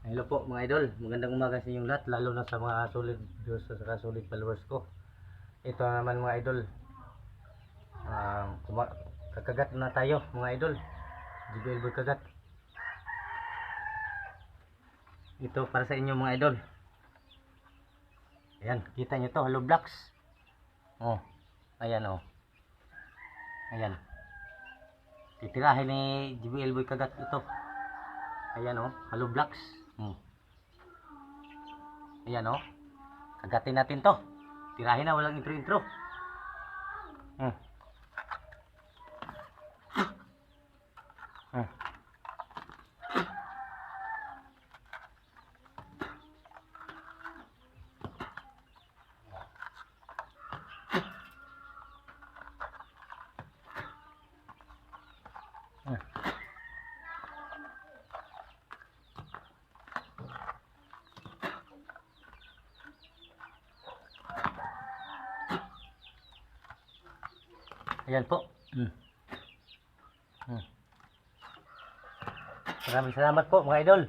Hello po mga idol, magandang umaga sa inyong lahat, lalo na sa mga solid viewers at solid followers ko. Ito naman mga idol, kakagat na tayo mga idol, JBL Boy kagat. Ito para sa inyo mga idol. Ayan, kita nyo to, hollow blocks. Oh, ayan oh. Ayan. Titirahin ni JBL Boy kagat ito. Ayan oh, hollow blocks. Ayan oh. Kagatin natin to. Tirahin na, walang intro-intro. Hmm. Hmm. Ayan po. Maraming salamat po mga idol.